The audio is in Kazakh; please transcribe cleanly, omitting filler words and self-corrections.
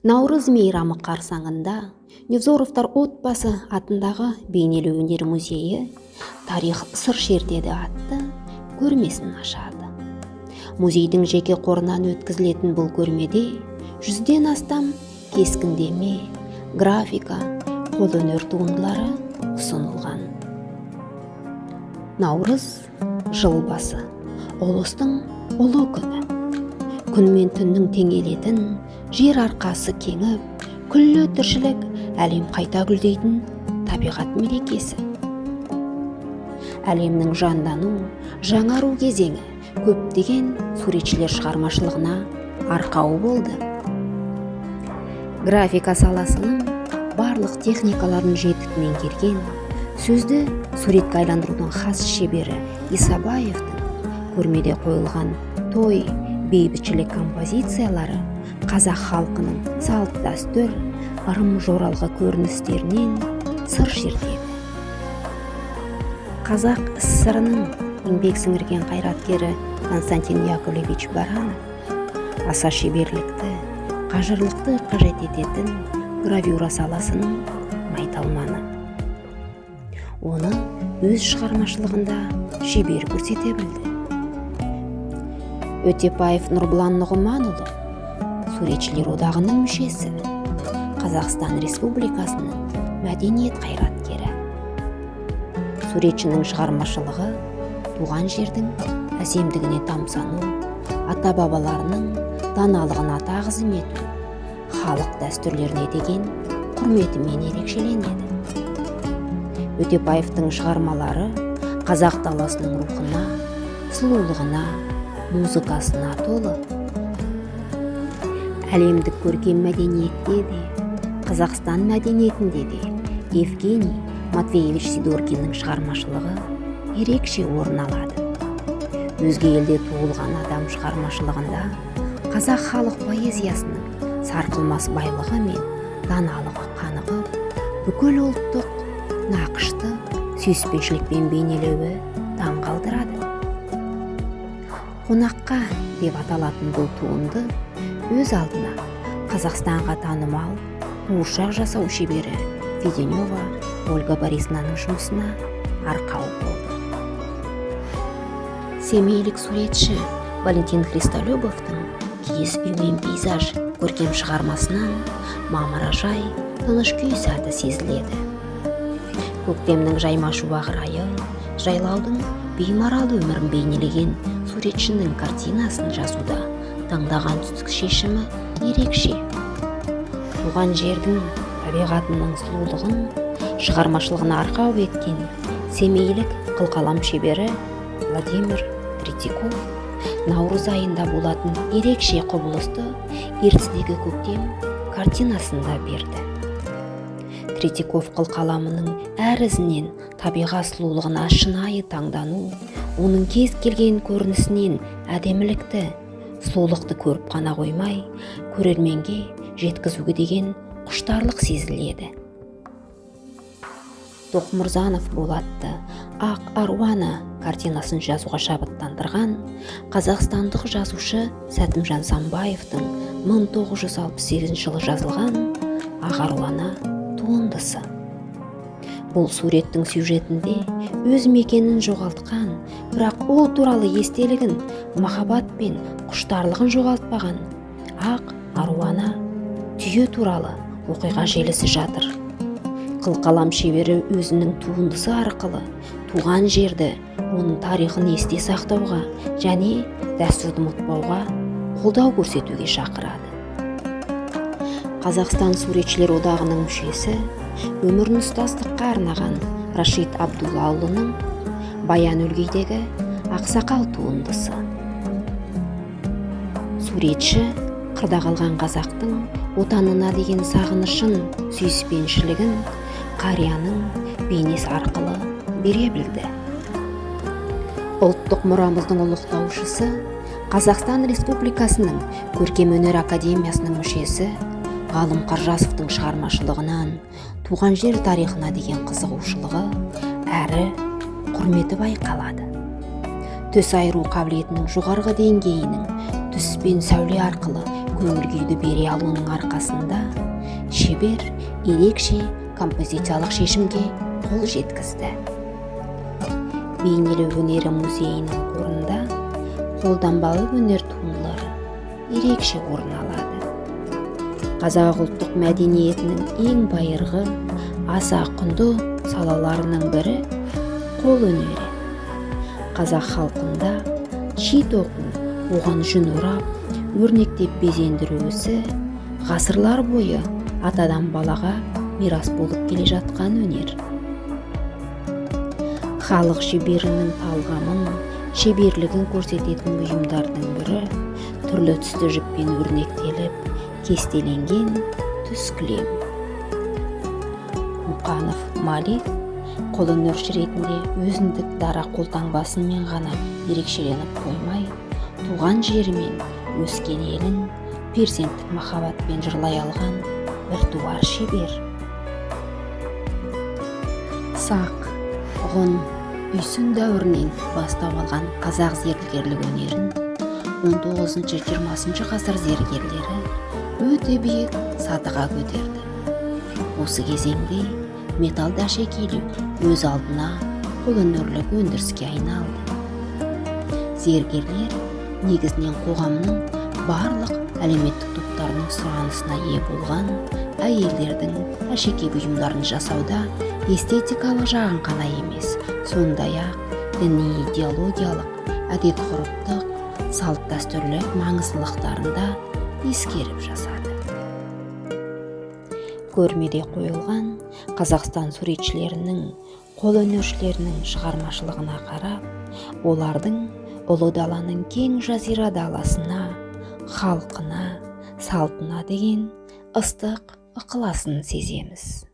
Наурыз мейрамы қарсаңында Невзоровтар отбасы атындағы бейнелеу өнер музейі «Тарих сыр шертеді» атты көрмесін ашады. Музейдің жеке қорынан өткізілетін бұл көрмеде 100-ден астам кескіндеме, графика, қолөнер туындылары ұсынылған. Наурыз жыл басы, ұлыстың ұлы күні. Күн мен түннің теңелетін, жер арқасы кеңіп, күллі тіршілік әлем қайта гүлдейтін табиғат мерекесі. Әлемнің жандану, жаңару кезеңі көптеген суретшілер шығармашылығына арқау болды. Графика саласының барлық техникаларын жетік меңгерген, сөзді суретке айналдырудың хас шебері Исабаевтың көрмеде қойылған той, бейбітшілік композициялары қазақ халқының салт дәстүр, ырым жоралғы көріністерінен сыр шертеді. Қазақ СССР-ның еңбек сіңірген қайраткері Константин Яковлевич Баранов аса шеберлікті, қажырлықты қажет ететін гравюра саласының майталманы. Оны өз шығармашылығында шебер көрсете білді. Өтепаев Нұрбұлан Нұғыманұлы Суретшілер одағының мүшесі, Қазақстан Республикасының мәдениет қайраткері. Суретшінің шығармашылығы туған жердің әсемдігіне тамсану, ата-бабаларының даналығына тағзым ету, халық дәстүрлеріне деген құрметімен ерекшеленеді. Өтепаевтың шығармалары қазақ даласының рухына, сұлулығына, музыкасына толы. Әлемдік көркем мәдениетте де, Қазақстан мәдениетінде де Евгений Матвеевич Сидоркиннің шығармашылығы ерекше орын алады. Өзге елде туылған адам шығармашылығында қазақ халық поэзиясының сарқылмас байлығы мен даналығы қанығып, бүкіл ұлттық нақышты сүйіспеншілікпен бейнелеуі таң қалдырады. Қонаққа деп аталатын бұл туынды өз алдына Қазақстанға танымал қуыршақ жасау шебері Веденева Ольга Борисовнаның жұмысына арқау болды. Семейлік суретші Валентин Христолюбовтың «Киіз үй мен пейзаж» көркем шығармасынан мамыражай, тыныш күй сәті сезіледі. Көктемнің жайма шуақ райы, жайлаудың беймарал өмірін бейнелеген суретшінің картинасын жазуда таңдаған түстік шешімі ерекше. Туған жердің табиғатының сұлулығын шығармашылығына арқау еткен семейлік қылқалам шебері Владимир Третьяков наурыз айында болатын ерекше құбылысты ертістегі көктем картинасында берді. Третьяков қылқаламының әр ізінен табиғат сұлулығына шынайы таңдану, оның кез келген көрінісінен әдемілікті, сұлулықты көріп қана қоймай, көрерменге жеткізуге деген құштарлық сезіледі. Тоқмұрзанов Болатты «Ақ аруана» картинасын жазуға шабыттандырған қазақстандық жазушы Сәтімжан Самбаевтың 1968 жылы жазылған «Ақ аруана» туындысы. Бұл суреттің сюжетінде өз мекенін жоғалтқан, бірақ ол туралы естелігін, махаббат пен құштарлығын жоғалтпаған ақ аруана түйе туралы оқиға желісі жатыр. Қылқалам шебері өзінің туындысы арқылы туған жерді, оның тарихын есте сақтауға және дәстүрді ұмытпауға қолдау көрсетуге шақырады. Қазақстан суретшілер одағының мүшесі, өмірін ұстаздыққа арнаған Рашид Абдуллаұлының Баян-өлгейдегі ақсақал туындысы. Суретші қырда қалған қазақтың отанына деген сағынышын, сүйіспеншілігін қарияның бейнесі арқылы бере білді. Ұлттық мұрамыздың ұлықтаушысы, Қазақстан Республикасының Көркемөнер академиясының мүшесі Ғалым Қаржасовтың шығармашылығынан туған жер тарихына деген қызығушылығы әрі құрметі байқалады. Төс айыру қабілетінің жоғарғы деңгейінің түс пен сәуле арқылы көңіл күйді бере алуының арқасында шебер ерекше композициялық шешімге қол жеткізді. Бейнелеу өнері музейінің қорында қолданбалы өнер туындылары ерекше орын алады. Қазақ ұлттық мәдениетінің ең байырғы, аса құнды салаларының бірі қол өнері. Қазақ халқында ши тоқу, оған жүн орап, өрнектеп безендіру ісі ғасырлар бойы атадан балаға мирас болып келе жатқан өнер. Халық шеберінің талғамын, шеберлігін көрсететін бұйымдардың бірі түрлі түсті жіппен өрнектеліп, кестеленген түс кілем. Мұқанов Малик қолөнерші ретінде өзіндік дара қолтаңбасымен ғана ерекшеленіп қоймай, туған жері мен өскен елін перзенттік махаббатпен жырлай алған біртуар шебер. Сақ, ғұн, үйсін дәуірінен бастау алған қазақ зергерлік өнерін 19-20 ғасыр зергерлері өте биік сатыға көтерді. Осы кезеңде металл әшекейлеу өз алдына қолөнерлік өндіріске айналды. Зергерлер негізінен қоғамның барлық әлеуметтік топтарының сұранысына ие болған әйелдердің әшекей бұйымдарын жасауда эстетикалық жағын ғана емес, сондай-ақ діни идеологиялық, әдет-ғұрыптық, салт-дәстүрлік маңыздылықтарында ескеріп жасады. Көрмеде қойылған Қазақстан суретшілерінің, қолөнершілерінің шығармашылығына қарап, олардың ұлы даланың кең жазира даласына, халқына, салтына деген ыстық ықыласын сеземіз.